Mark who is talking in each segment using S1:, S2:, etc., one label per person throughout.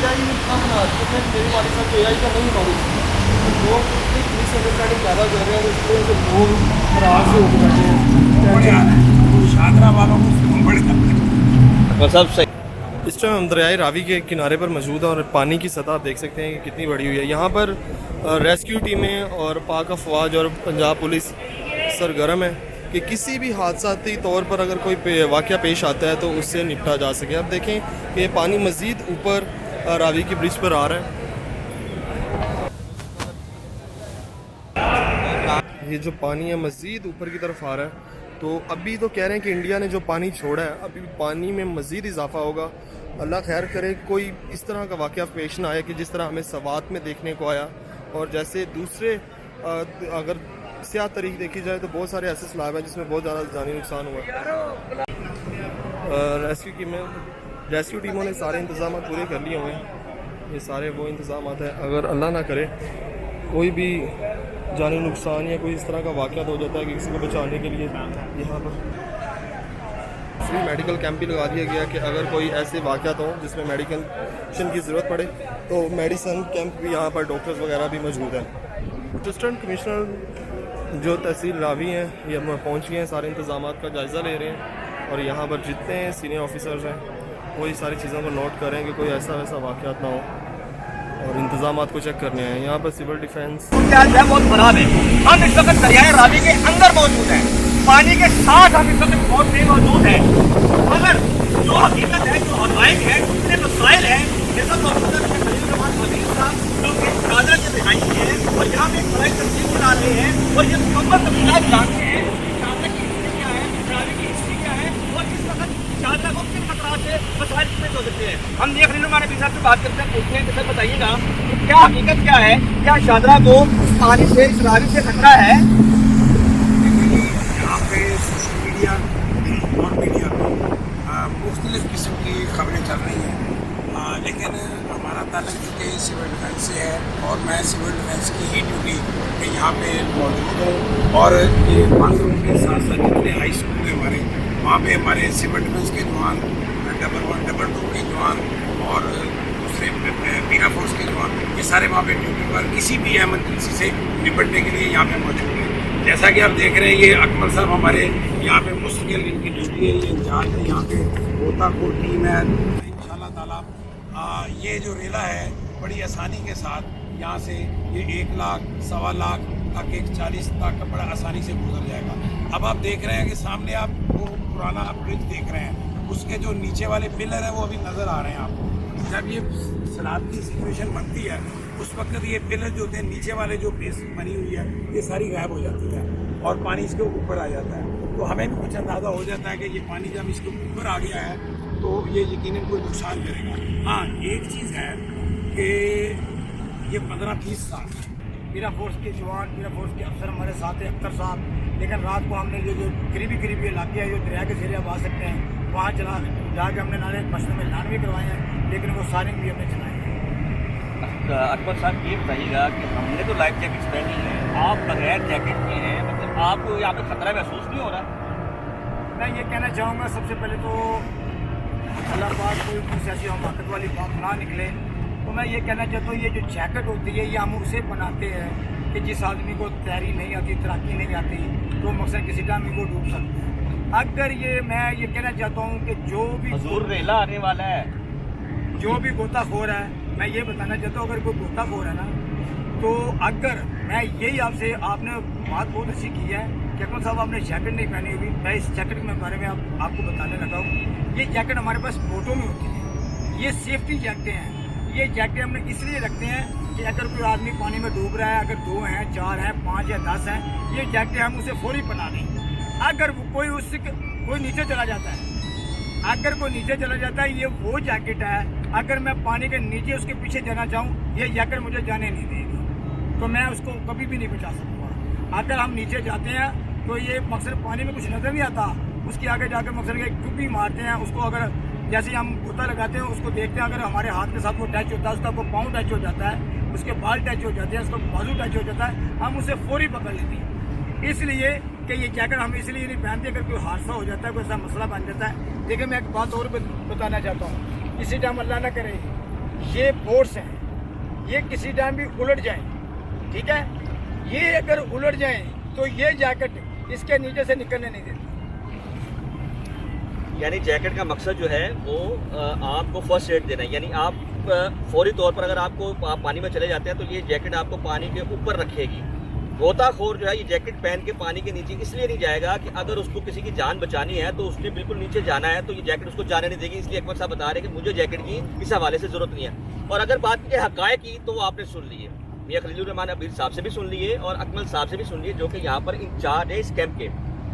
S1: AI इतना बना रही है, मेरी वाली साहब को AI का नहीं नॉलेज, लोग मिस अंडरस्टैंडिंग ज़्यादा कर रहे हैं, इसलिए से लोग नाराज से हो बैठे हैं।
S2: शादरा वालों को फोन बड़े
S1: सब सही। इस टाइम हम दरियाए रावी के किनारे पर मौजूद हैं और पानी की सतह आप देख सकते हैं कि कितनी बड़ी हुई है। यहाँ पर रेस्क्यू टीमें और पाक अफवाज और पंजाब पुलिस सरगर्म है कि किसी भी हादसाती तौर पर अगर कोई वाक़या पेश आता है तो उससे निपटा जा सके। अब देखें कि ये पानी मज़ीद ऊपर रावी की ब्रिज पर आ रहा है। ये जो पानी है मज़ीद ऊपर की तरफ आ रहा है, तो अभी तो कह रहे हैं कि इंडिया ने जो पानी छोड़ा है अभी पानी में मज़ीद इजाफा होगा। अल्लाह खैर करे कोई इस तरह का वाक़या पेश ना आए कि जिस तरह हमें सवात में देखने को आया, और जैसे दूसरे अगर सियाह तारीख देखी जाए तो बहुत सारे ऐसे सैलाब हैं जिसमें बहुत ज़्यादा जानी नुकसान हुआ। रेस्क्यू टीमों ने सारे इंतज़ाम पूरे कर लिए हुए हैं। ये सारे वो इंतज़ाम हैं, अगर अल्लाह ना करे कोई भी जानी नुकसान या कोई इस तरह का वाक़या हो जाता है कि किसी को बचाने के लिए यहाँ पर फ्री मेडिकल कैंप भी लगा दिया गया कि अगर कोई ऐसे वाक़यात हो जिसमें मेडिकेशन की ज़रूरत पड़े तो मेडिसन कैंप भी यहाँ पर डॉक्टर्स वगैरह भी मौजूद हैं। असिस्टेंट कमिश्नर जो तहसील रावी हैं ये पहुँच गए हैं, सारे इंतज़ाम का जायज़ा ले रहे हैं और यहाँ पर जितने सीनियर ऑफिसर्स हैं वही सारी चीज़ों को नोट करें कि कोई ऐसा वैसा वाक़यात ना हो और इंतजामात को चेक करने हैं। यहाँ पर सिविल डिफेंस
S3: बहुत खराब है। हम इस वक्त दरियाए रावी के अंदर मौजूद हैं, पानी के साथ हम इस वक्त बहुत तेज मौजूद हैं। मगर जो हकीकत है, जो हक़ाइक़ है, जितने मसाइल हैं, ये सब मौजूद है जो कि चादर के दिखाई है और यहाँ पे एक बड़ी तस्वीर बना रहे हैं और ये मुकम्मल तफसीलात जानते हैं चादर की हिस्ट्री क्या है, रावी की हिस्ट्री क्या है और इस वक्त चादर को किन खतरा से मसाइल पेश हो सकते हैं। हम देख रहे हैं, हमारे भी साहब से बात करते हैं, पूछते हैं कि सर बताइएगा कि क्या हकीकत क्या है, क्या शादरा को पानी से इस रावी से खतरा है?
S2: यहाँ पे सोशल मीडिया और मीडिया में मुख्तलिफ किस्म की खबरें चल रही हैं, लेकिन हमारा ताल्लुक चूँकि सिविल डिफेंस से है और मैं सिविल डिफेंस की ही ड्यूटी के यहाँ पे मौजूद हूँ और ये बाथरूम के साथ साथ जितने हाई स्कूल है हमारे, वहाँ पे हमारे सिविल डिफेंस के जवान, डबल 1 डबल 2 के जवान और दूसरे पीरा फोर्स के जवान, ये सारे वहाँ पे ड्यूटी पर किसी भी एमरजेंसी से निपटने के लिए यहाँ पे मौजूद हैं। जैसा कि आप देख रहे हैं, ये अकमल साहब हमारे यहाँ पे मुस्तकिल इनकी ड्यूटी है, ये इंचार्ज है, यहाँ पे गोताखोर टीम है। इंशाल्लाह ताला ये जो रेला है बड़ी आसानी के साथ यहाँ से ये 1 लाख, 1.25 लाख तक 140 तक बड़ा आसानी से गुजर जाएगा। अब आप देख रहे हैं कि सामने आप वो पुराना ब्रिज देख रहे हैं, उसके जो नीचे वाले पिलर हैं वो अभी नज़र आ रहे हैं आपको। जब ये सैलाब की सिचुएशन बनती है उस वक्त ये पिलर जो होते हैं नीचे वाले जो बेस बनी हुई है ये सारी गायब हो जाती है और पानी इसके ऊपर आ जाता है, तो हमें भी कुछ अंदाज़ा हो जाता है कि ये पानी जब इसके ऊपर आ गया है तो ये यकीनन कोई नुकसान करेगा। हाँ, एक चीज़ है कि ये 15-20 साल
S3: पीरा फोर्स के जवान, पीरा फोर्स के अफसर हमारे साथ हैं, अख्तर साहब, लेकिन रात को हमने जो करीबी इलाके हैं जो दरिया के ज़रिए आप आ सकते हैं वहाँ जाके हमने नाले मसले में ऐलान भी करवाए हैं, लेकिन वो सारिंग भी हमने चलाए हैं।
S4: अकबर साहब ये बताइएगा कि हमने तो लाइफ जैकेट पहनी है, आप बगैर जैकेट के हैं, मतलब आपको यहाँ पे खतरा महसूस नहीं हो रहा?
S3: मैं ये कहना चाहूँगा सबसे पहले तो अल्लाह पाक कोई कुछ ऐसी हमाकत वाली बात ना निकले, तो मैं ये कहना चाहता हूँ ये जो जैकेट होती है ये हम उसे बनाते हैं कि जिस आदमी को तैरी नहीं आती, तैराकी नहीं आती, तो मकसद किसी टाइम वो डूब सकते हैं। अगर ये मैं ये कहना चाहता हूँ कि जो भी
S4: रेला आने वाला है,
S3: जो भी गोताखोर है, मैं ये बताना चाहता हूँ अगर कोई गोताखोर है ना, तो अगर मैं यही आपने बात बहुत अच्छी की है कि अकमल साहब आपने जैकेट नहीं पहनी हुई, मैं इस जैकेट के बारे में आपको बताने लगा हूँ। ये जैकेट हमारे पास बोटों में होती है, ये सेफ्टी जैकेटें हैं। ये जैकेट हमने इसलिए रखते हैं कि अगर कोई आदमी पानी में डूब रहा है, अगर 2 हैं, 4 हैं, 5 या 10 हैं, ये जैकेट हम उसे फौरी पहना दें। अगर कोई नीचे चला जाता है, अगर कोई नीचे चला जाता है, ये वो जैकेट है, अगर मैं पानी के नीचे उसके पीछे जाना चाहूँ ये जैकेट मुझे जाने नहीं देगी, तो मैं उसको कभी भी नहीं बचा सकूँगा। अगर हम नीचे जाते हैं तो ये मकसद पानी में कुछ नज़र नहीं आता, उसके आगे जाकर मकसद एक डुबकी मारते हैं, उसको अगर जैसे हम गोता लगाते हैं उसको देखते हैं, अगर हमारे हाथ के साथ वो टच होता है, उसका वो पाँव टच हो जाता है, उसके बाल टच हो जाते हैं, उसका बाजू टच हो जाता है, हम उसे फौरी पकड़ लेते हैं। इसलिए कि ये जैकेट हम इसलिए नहीं पहनते, अगर कोई हादसा हो जाता है, कोई ऐसा मसला बन जाता है। देखिए मैं एक बात और बताना चाहता हूँ, इसी टाइम अल्लाह ना करे یہ بورڈس ہیں، یہ کسی ٹائم بھی الٹ جائیں، ٹھیک ہے، یہ اگر الٹ جائیں تو یہ جیکٹ اس کے نیچے سے نکلنے نہیں دیتی۔
S4: یعنی جیکٹ کا مقصد جو ہے وہ آپ کو فرسٹ ایڈ دینا ہے، یعنی آپ فوری طور پر اگر آپ پانی میں چلے جاتے ہیں تو یہ جیکٹ آپ کو پانی کے اوپر رکھے گی۔ غوطہ خور جو ہے یہ جیکٹ پہن کے پانی کے نیچے اس لیے نہیں جائے گا کہ اگر اس کو کسی کی جان بچانی ہے تو اس نے بالکل نیچے جانا ہے تو یہ جیکٹ اس کو جانے نہیں دے گی، اس لیے اکمل صاحب بتا رہے ہیں کہ مجھے جیکٹ کی اس حوالے سے ضرورت نہیں ہے۔ اور اگر بات کی حقائق کی تو وہ آپ نے سن لیے، میاں خلیل الرحمان ابیر صاحب سے بھی سن لیے اور اکمل صاحب سے بھی سن لیے جو کہ یہاں پر انچارج ہے اس کیمپ کے۔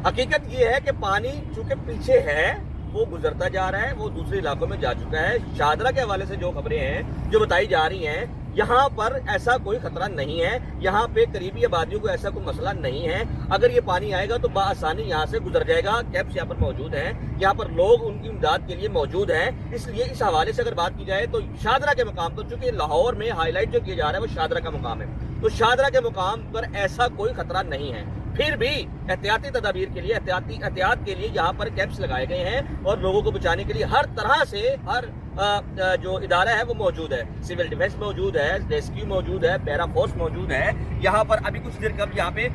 S4: حقیقت یہ ہے کہ پانی چونکہ پیچھے ہے وہ گزرتا جا رہا ہے، وہ دوسرے علاقوں میں جا چکا ہے۔ شاہدرہ کے حوالے سے جو خبریں ہیں جو بتائی جا رہی ہیں، یہاں پر ایسا کوئی خطرہ نہیں ہے، یہاں پہ قریبی آبادیوں کو ایسا کوئی مسئلہ نہیں ہے۔ اگر یہ پانی آئے گا تو بآسانی یہاں سے گزر جائے گا۔ کیمپس یہاں پر موجود ہیں، یہاں پر لوگ ان کی امداد کے لیے موجود ہیں، اس لیے اس حوالے سے اگر بات کی جائے تو شاہدرہ کے مقام پر، چونکہ لاہور میں ہائی لائٹ جو کیا جا رہا ہے وہ شاہدرہ کا مقام ہے، تو شاہدرہ کے مقام پر ایسا کوئی خطرہ نہیں ہے۔ پھر بھی احتیاطی تدابیر کے لیے احتیاط کے لیے یہاں پر کیمپس لگائے گئے ہیں اور لوگوں کو بچانے کے لیے ہر طرح سے ہر جو ادارہ ہے وہ موجود ہے۔ سول ڈیفنس موجود ہے، ریسکیو موجود ہے، پیرا فورس موجود ہے۔ یہاں پر ابھی کچھ دیر قبل یہاں پہ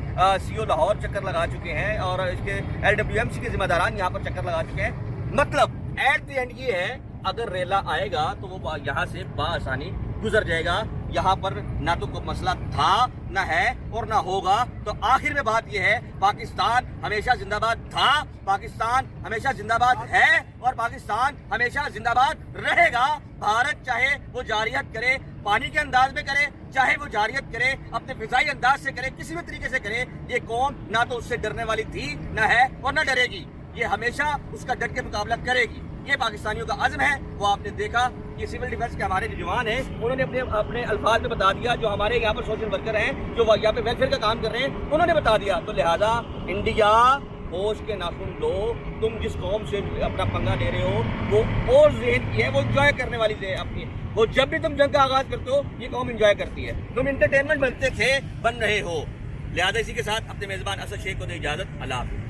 S4: سی او لاہور چکر لگا چکے ہیں اور اس کے LWMC کے ذمہ داران یہاں پر چکر لگا چکے ہیں۔ مطلب ایٹ دی اینڈ یہ ہے اگر ریلا آئے گا تو وہ یہاں سے بآسانی گزر جائے گا۔ یہاں پر نہ تو کوئی مسئلہ تھا نہ ہے اور نہ ہوگا۔ تو آخر میں بات یہ ہے پاکستان ہمیشہ زندہ باد تھا، پاکستان ہمیشہ زندہ باد ہے اور پاکستان ہمیشہ زندہ باد رہے گا۔ بھارت چاہے وہ جارحیت کرے، پانی کے انداز میں کرے، چاہے وہ جارحیت کرے اپنے فضائی انداز سے کرے، کسی بھی طریقے سے کرے، یہ قوم نہ تو اس سے ڈرنے والی تھی نہ ہے اور نہ ڈرے گی۔ یہ ہمیشہ اس کا ڈٹ کے مقابلہ کرے گی۔ یہ پاکستانیوں کا عزم ہے، وہ آپ نے دیکھا۔ یہ سول ڈیفنس کے ہمارے جو جوان ہیں انہوں نے اپنے الفاظ میں بتا دیا، جو ہمارے یہاں پر سوشل ورکر ہیں جو یہاں پہ ویلفیئر کا کام کر رہے ہیں انہوں نے بتا دیا۔ تو لہٰذا انڈیا ہوش کے ناخن لو، تم جس قوم سے اپنا پنگا لے رہے ہو وہ اور ذہن کی ہے، وہ انجوائے کرنے والی ہے اپنی، وہ جب بھی تم جنگ کا آغاز کرتے ہو یہ قوم انجوائے کرتی ہے، تم انٹرٹینمنٹ بنتے تھے، بن رہے ہو۔ لہٰذا اسی کے ساتھ اپنے میزبان اسد شیخ کو دے اجازت، اللہ حافظ۔